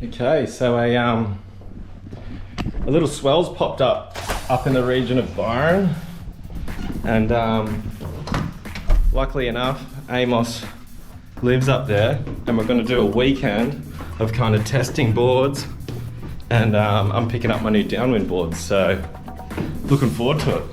Okay, so a little swell's popped up in the region of Byron, and luckily enough, Amos lives up there, and we're going to do a weekend of kind of testing boards, and I'm picking up my new downwind boards, so looking forward to it.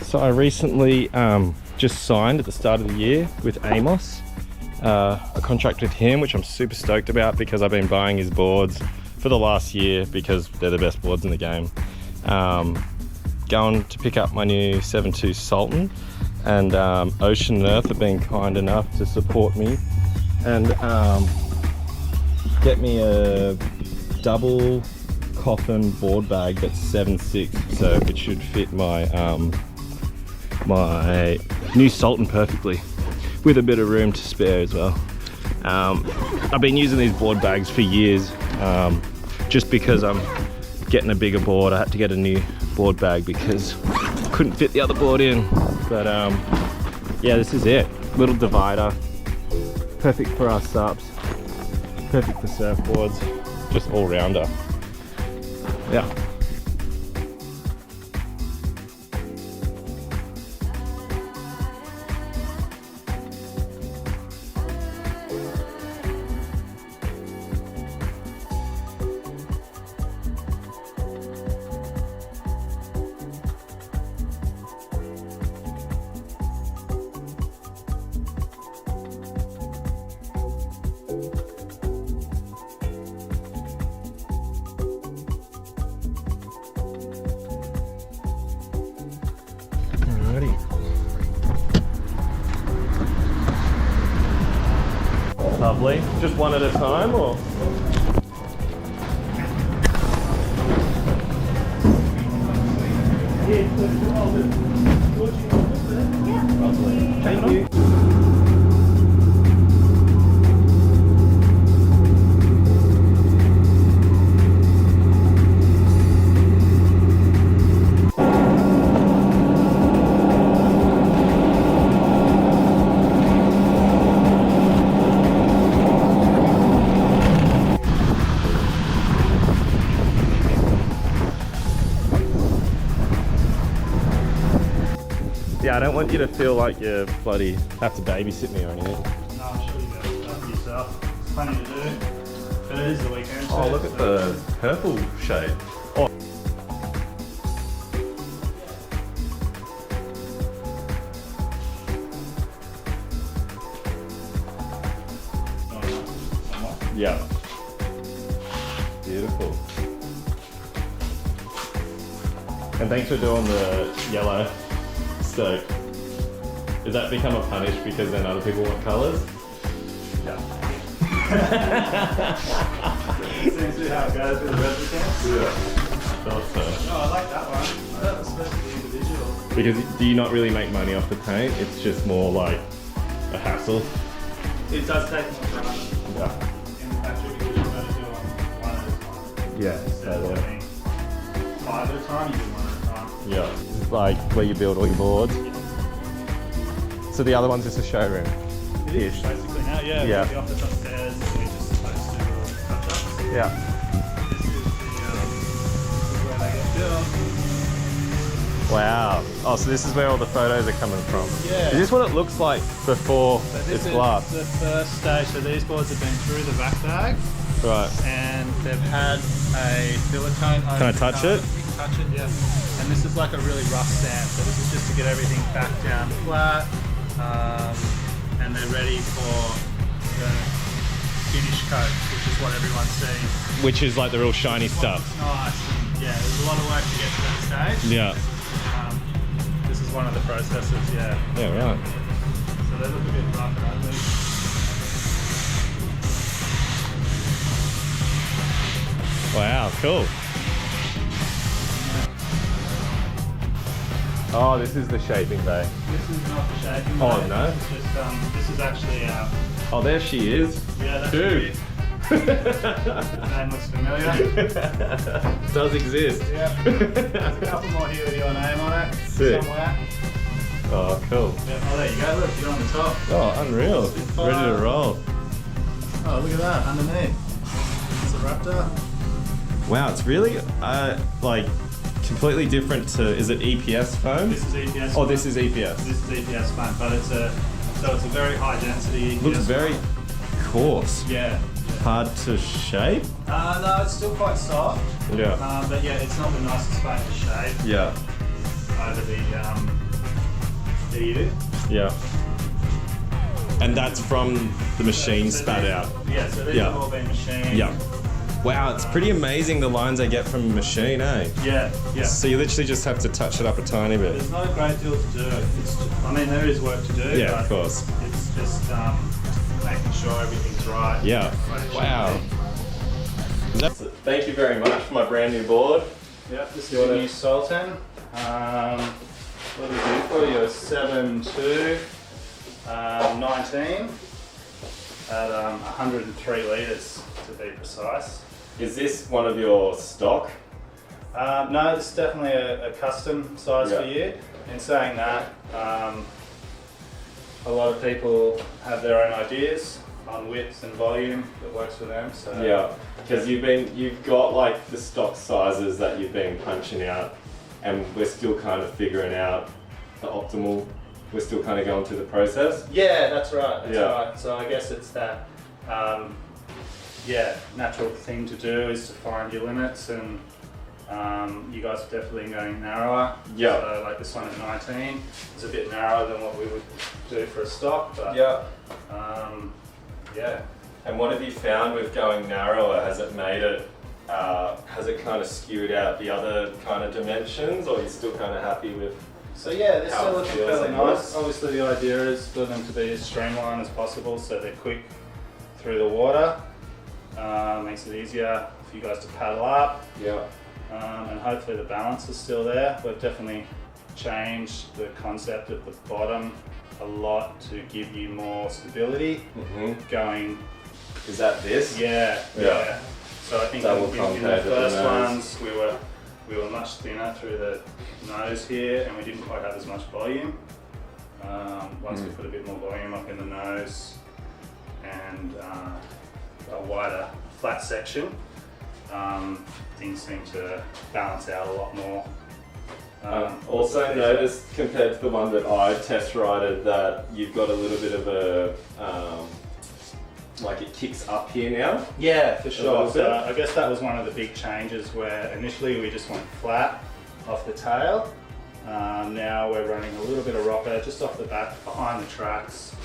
So I recently just signed at the start of the year with Amos, a contract with him, which I'm super stoked about because I've been buying his boards for the last year because they're the best boards in the game. Going to pick up my new 7.2 Sultan, and Ocean and Earth have been kind enough to support me and get me a double coffin board bag that's 7.6, so it should fit my my new Sultan perfectly, with a bit of room to spare as well. I've been using these board bags for years, just because I'm getting a bigger board. I had to get a new board bag because I couldn't fit the other board in. But yeah, this is it. Little divider, perfect for our subs, perfect for surfboards, just all rounder. Yeah. Lovely. Just one at a time, or? Thank you. Yeah, I don't want you to feel like you bloody have to babysit me or anything. No, I'm sure you guys have yourself. There's plenty to do. But it is the weekend. Oh, look at the purple shade. Oh. Yeah. Beautiful. And thanks for doing the yellow. So, does that become a punish because then other people want colours? Yeah. Seems to be how it goes with the residents. Yeah. Thought so. No, I like that one. That was supposed to be individual. Because do you not really make money off the paint? It's just more like a hassle. It does take more time. Yeah. In the factory because you've got to do one at a time. Yeah. Instead of doing 5 at a time, you do 1 at a time. Yeah. It's like where you build all your boards. So the other one's just a showroom. It is basically now, yeah. Yeah. The office upstairs, we're just supposed to do touch-ups. Yeah. This is where they get built. Wow. Oh, so this is where all the photos are coming from. Yeah. Is this what it looks like before it's glass? This is the first stage. So these boards have been through the vac bag. Right. And they've had a filler coat over. Can I touch it? You can touch it, yeah. And this is like a really rough sand. So this is just to get everything back down flat. And they're ready for the finish coat, which is what everyone's seeing. Which is like the real shiny stuff. Nice. And yeah, there's a lot of work to get to that stage. Yeah. This is one of the processes, yeah. Yeah, right. So they look a bit rough and ugly. Wow, cool. Oh, this is the shaping bay. This is not the shaping Oh, bay. no? This is just, this is actually our... Oh, there she is. Yeah, that's Dude. The name looks familiar. Does exist. Yeah. There's a couple more here with your name on it. Sick. Somewhere. Oh, cool. Yeah. Oh, there you go. Look, you're on the top. Oh, unreal. Ready to roll. Oh, look at that underneath. It's a Raptor. Wow, it's really like completely different to. Is it EPS foam? This is EPS. Oh, this is EPS. This is EPS foam, but it's a very high density. Looks EPS very foam. coarse. Yeah. Hard to shape. No, it's still quite soft. Yeah. But yeah, it's not the nicest foam to shape Yeah. over the EU. Yeah. And that's from the machine spat out. Yeah, so these have all been machined. Yeah. Wow, it's pretty amazing the lines I get from a machine, eh? Yeah, yeah. So you literally just have to touch it up a tiny bit. There's not a great deal to do. It's just, I mean, there is work to do. Yeah, but of course. It's just making sure everything's right. Yeah. Wow. Thank you very much for my brand new board. Yeah, this is the new Sultan. What did we do for you? A 7.2, 19 at 103 litres to be precise. Is this one of your stock? No, this is definitely a custom size for you. In saying that, a lot of people have their own ideas on width and volume that works for them. So Yeah, because you've got like the stock sizes that you've been punching out, and we're still kind of figuring out the optimal. We're still kind of going through the process. yeah, that's right. That's Yeah. right. So I guess it's that. Natural thing to do is to find your limits, and you guys are definitely going narrower. Yeah. So like this one at 19 is a bit narrower than what we would do for a stock, but Yeah. yeah. And what have you found with going narrower? Has it made it? Has it kind of skewed out the other kind of dimensions, or are you still kind of happy with? So yeah, they're How still it looking feels fairly and nice. looks. Obviously the idea is for them to be as streamlined as possible, so they're quick through the water. Makes it easier for you guys to paddle up, Yeah. and hopefully the balance is still there. We've definitely changed the concept at the bottom a lot to give you more stability going. Is that this? Yeah. So I think Double in the concave first at the nose. ones we were much thinner through the nose here, and we didn't quite have as much volume. Once we put a bit more volume up in the nose and a wider flat section, things seem to balance out a lot more. Also noticed compared to the one that I test rided that you've got a little bit of a like it kicks up here now. Yeah, for sure. little bit. So I guess that was one of the big changes where initially we just went flat off the tail. Now we're running a little bit of rocker just off the back behind the tracks,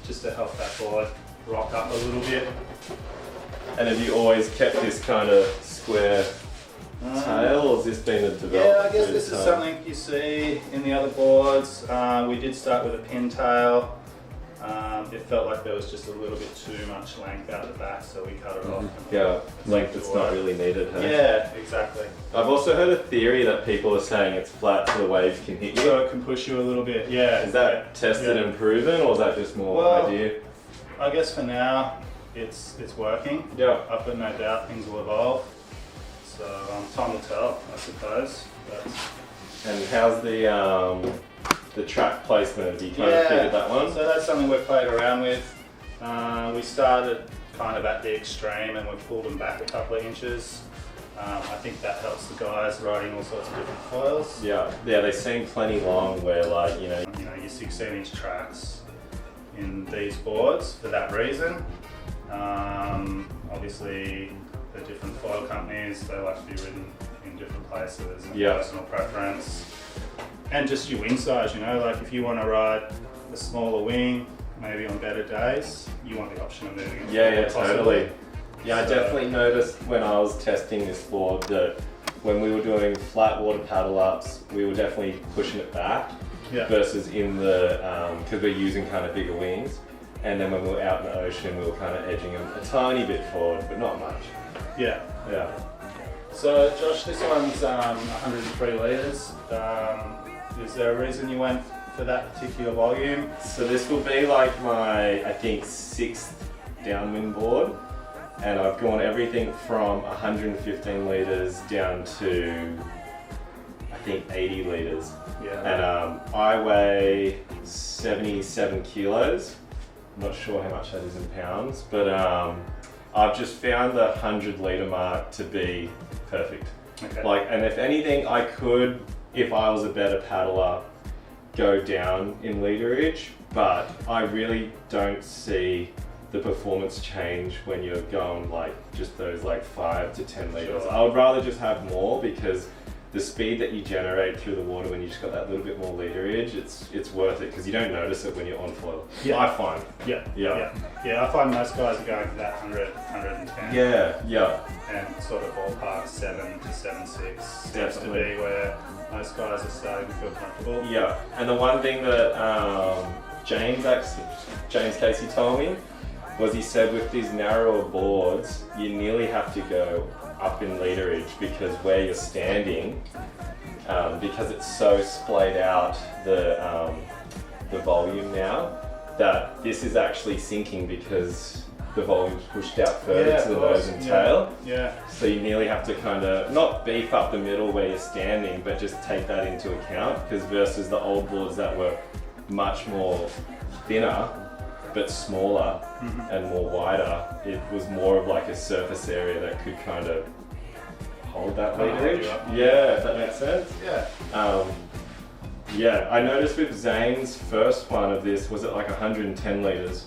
just to help that board rock up a little bit. And have you always kept this kind of square tail, or has this been a development? Yeah, I guess through this is time? something you see in the other boards. We did start with a pin tail. It felt like there was just a little bit too much length out the back, so we cut it off. Yeah, length that's not really needed. Hey? Yeah, exactly. I've also heard a theory that people are saying it's flat so the wave can hit you. So it can push you a little bit. Yeah. Is that tested Yeah. and proven, or is that just more Well, idea? I guess for now, it's working. Yeah. I've got no doubt things will evolve. So time will tell, I suppose. But And how's the track placement? Have you kind of figured that one? So that's something we've played around with. We started kind of at the extreme and we've pulled them back a couple of inches. I think that helps the guys riding all sorts of different foils. Yeah, they seem plenty long where like, you know, Your 16-inch tracks in these boards for that reason. Obviously, the different foil companies, they like to be ridden in different places and personal preference. And just your wing size, like if you want to ride a smaller wing, maybe on better days, you want the option of moving it. Yeah, possibly. totally. Yeah, I definitely noticed when I was testing this board that when we were doing flat water paddle ups, we were definitely pushing it back versus in the, because we're using kind of bigger wings. And then when we were out in the ocean, we were kind of edging them a tiny bit forward, but not much. Yeah. Yeah. So Josh, this one's 103 litres. Is there a reason you went for that particular volume? So this will be like my, I think, 6th downwind board. And I've gone everything from 115 litres down to, I think, 80 litres. Yeah. And I weigh 77 kilos. I'm not sure how much that is in pounds, but I've just found the 100 litre mark to be perfect. Okay. Like, and if anything, I could, if I was a better paddler, go down in literage, but I really don't see the performance change when you're going like just those like 5 to 10 litres. Sure. I would rather just have more, because the speed that you generate through the water when you just got that little bit more literage, it's worth it, because you don't notice it when you're on foil. Yeah. I find. Yeah, I find most guys are going for that 100, 110. Yeah. And sort of ballpark 7 to 7.6 seems to Definitely. be where most guys are starting to feel comfortable. Yeah, and the one thing that James Casey told me was, he said with these narrower boards, you nearly have to go up in literage, because where you're standing, because it's so splayed out the volume now, that this is actually sinking because the volume's pushed out further to the nose and tail. Yeah. So you nearly have to kind of not beef up the middle where you're standing, but just take that into account, because versus the old boards that were much more thinner but smaller and more wider, it was more of like a surface area that could kind of hold that literage. Yeah, if that makes sense. Yeah. Yeah, I noticed with Zane's first one of this, was it like 110 litres?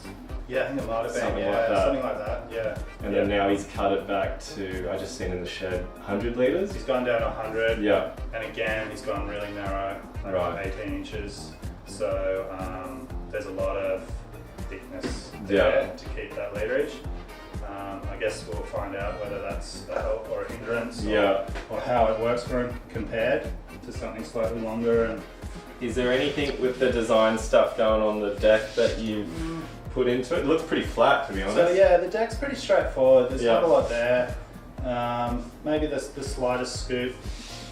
Yeah, I think it might have been. Something like that. Something like that. Yeah. And then now he's cut it back to, I just seen in the shed, 100 litres? He's gone down 100. Yeah. And again, he's gone really narrow, like Right. 18 inches. So there's a lot of thickness there to keep that literage. I guess we'll find out whether that's a help or a hindrance, or how it works for him compared to something slightly longer. And is there anything with the design stuff going on the deck that you've put into it? It looks pretty flat, to be honest. So yeah, the deck's pretty straightforward. There's not a lot there. Maybe the slightest scoop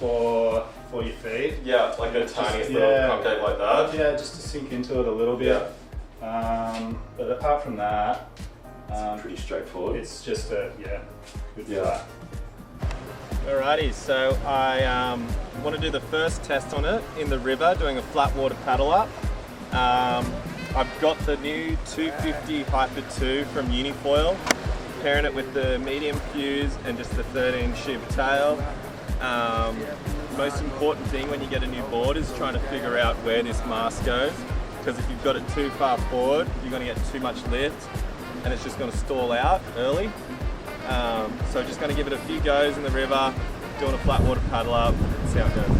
for your feet. Yeah, like a tiniest little concave like that. Yeah, just to sink into it a little bit. But apart from that, it's pretty straightforward. It's just a good flat. Alrighty, so I want to do the first test on it in the river, doing a flat water paddle up. I've got the new 250 Hyper 2 from Unifoil, pairing it with the medium fuse and just the 13 sheep tail. Most important thing when you get a new board is trying to figure out where this mast goes, because if you've got it too far forward, you're going to get too much lift and it's just going to stall out early. So just going to give it a few goes in the river, doing a flat water paddle up, and see how it goes.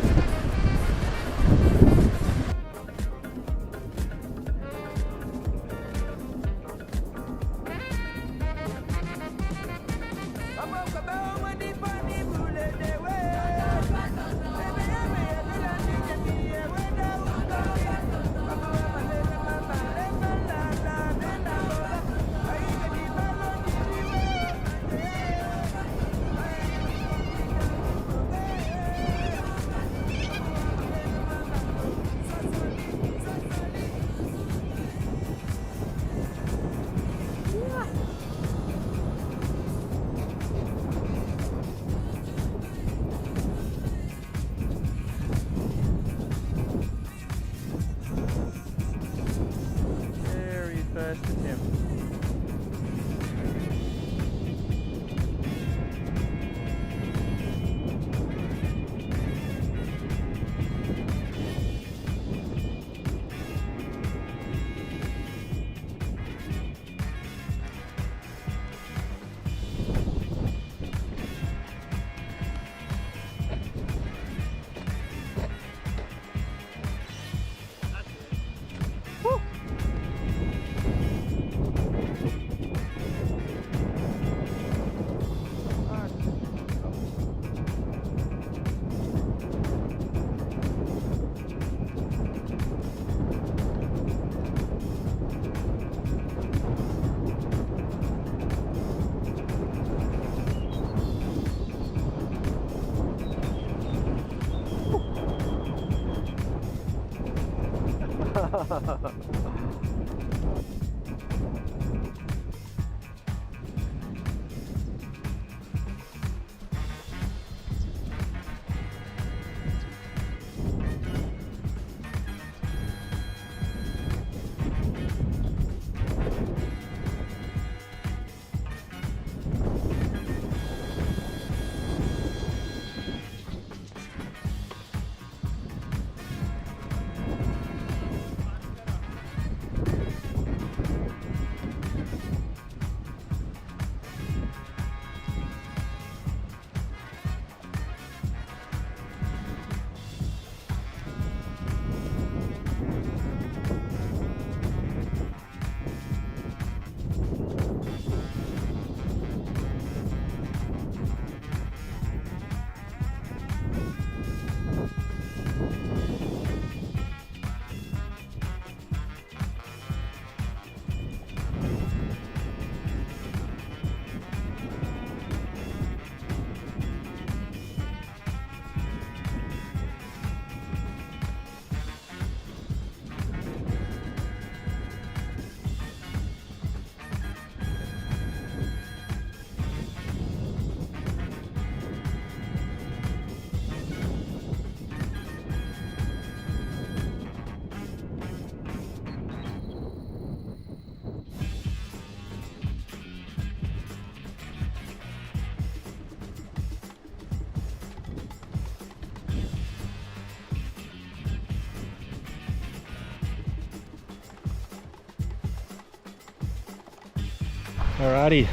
Alrighty,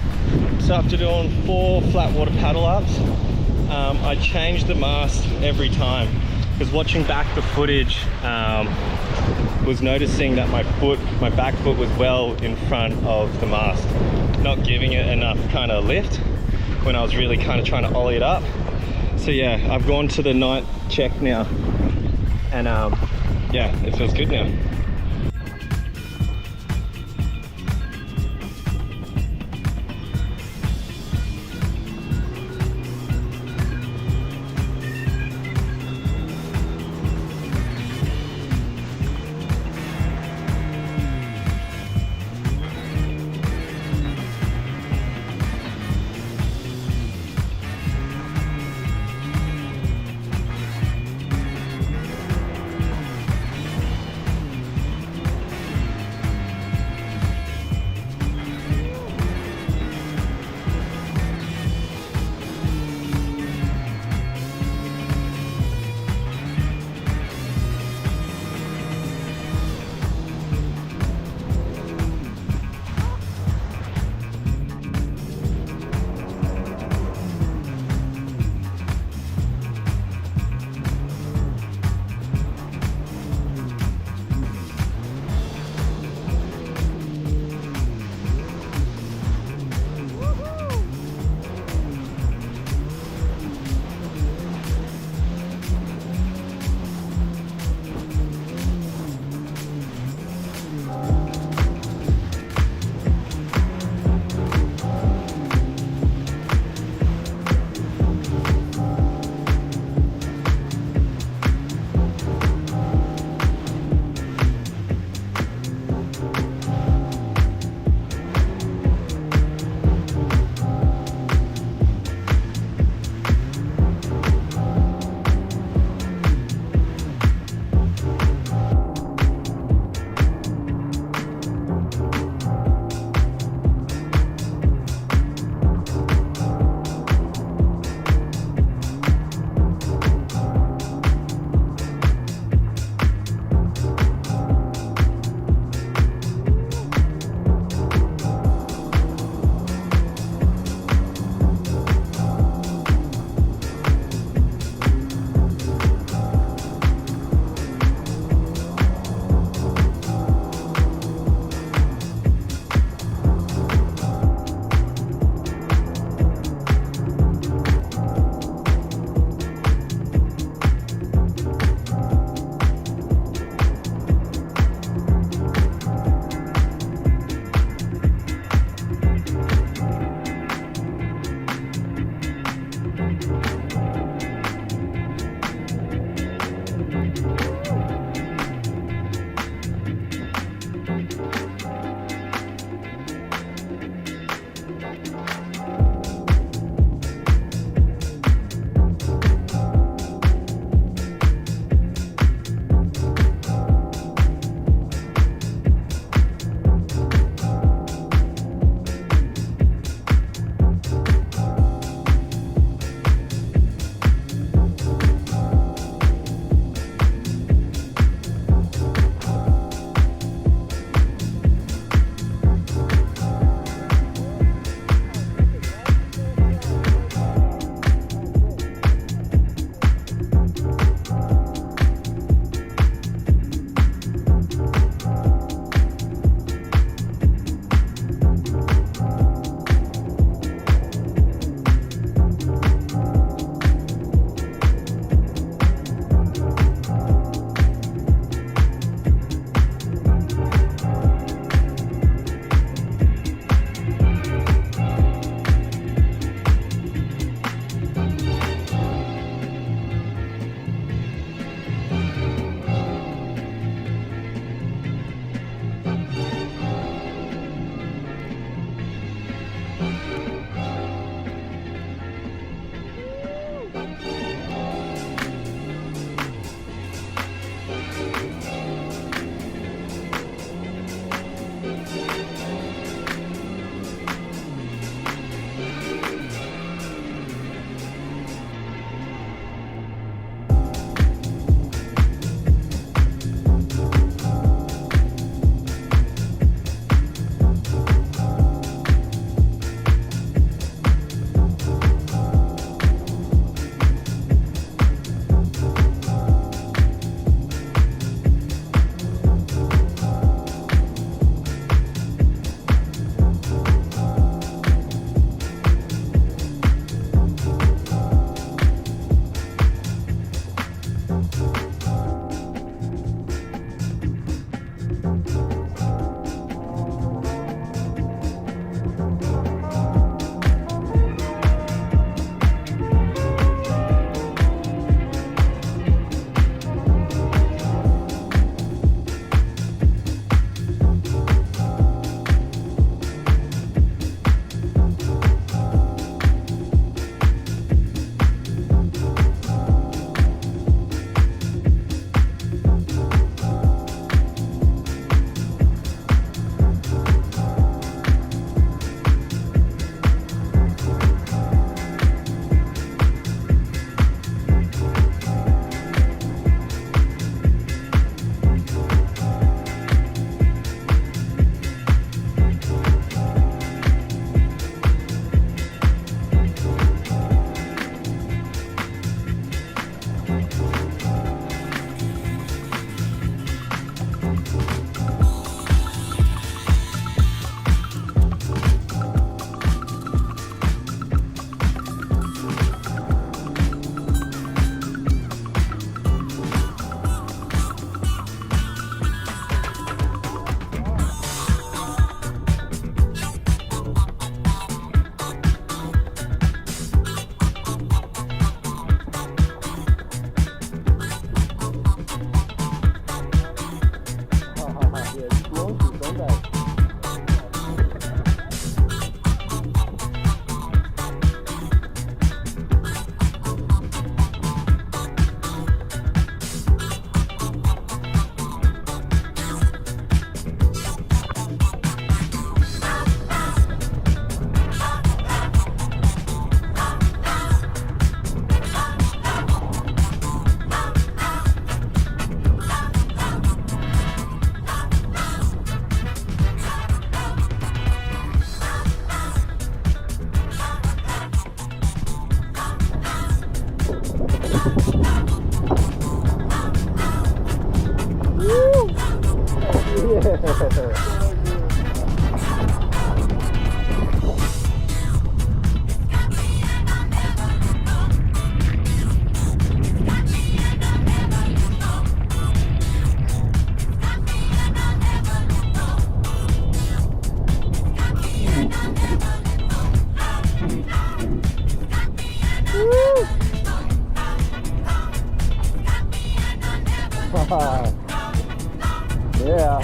so after doing 4 flat water paddle ups, I changed the mast every time because watching back the footage, was noticing that my back foot was well in front of the mast, not giving it enough kind of lift when I was really kind of trying to ollie it up. So yeah, I've gone to the 9th check now, and yeah, it feels good now. Yeah.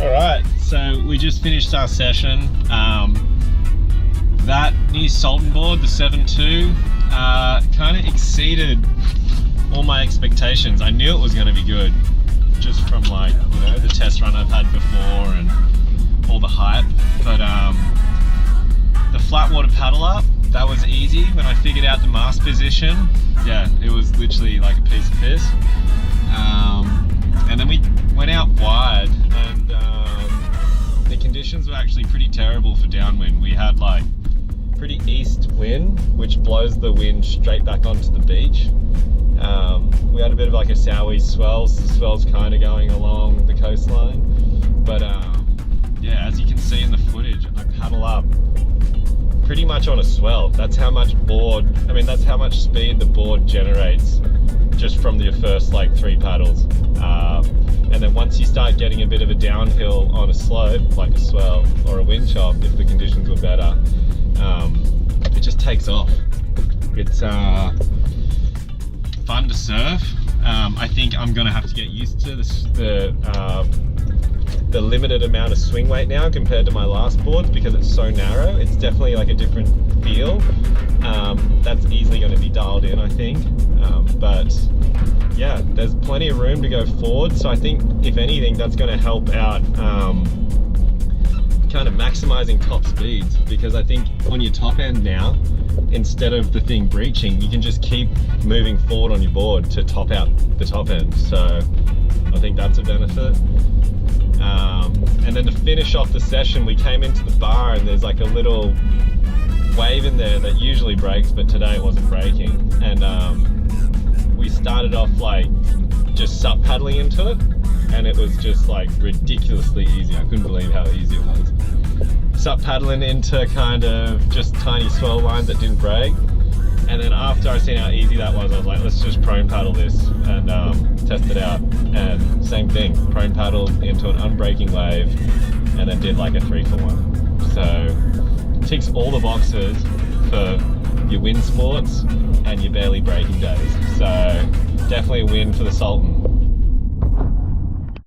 Alright, so we just finished our session. That new Sultan board, the 7.2, kind of exceeded all my expectations. I knew it was going to be good, just from like, you know, the test run I've had before and all the hype. But the flat water paddle up, that was easy. When I figured out the mast position, yeah, it was literally like a piece of piss. And then we went out wide, and the conditions were actually pretty terrible for downwind. We had like pretty east wind, which blows the wind straight back onto the beach. We had a bit of like a southeast swell, so the swell's kind of going along the coastline. But yeah, as you can see in the footage, I paddle up pretty much on a swell. That's how much that's how much speed the board generates just from your first like 3 paddles. And then once you start getting a bit of a downhill on a slope, like a swell or a wind chop, if the conditions were better, it just takes off. It's fun to surf. I think I'm gonna have to get used to the limited amount of swing weight now compared to my last boards, because it's so narrow. It's definitely like a different feel. That's easily going to be dialed in, I think. But yeah, there's plenty of room to go forward, so I think if anything that's going to help out kind of maximizing top speeds, because I think on your top end now, instead of the thing breaching, you can just keep moving forward on your board to top out the top end. So I think that's a benefit. And then to finish off the session, we came into the bar and there's like a little wave in there that usually breaks, but today it wasn't breaking. And we started off like just sup paddling into it, and it was just like ridiculously easy. I couldn't believe how easy it was. Sup paddling into kind of just tiny swell lines that didn't break. And then after I seen how easy that was, I was like, let's just prone paddle this and test it out. And same thing, prone paddled into an unbreaking wave and then did like a 3-for-1. So ticks all the boxes for your wind sports and your barely breaking days. So definitely a win for the Sultan.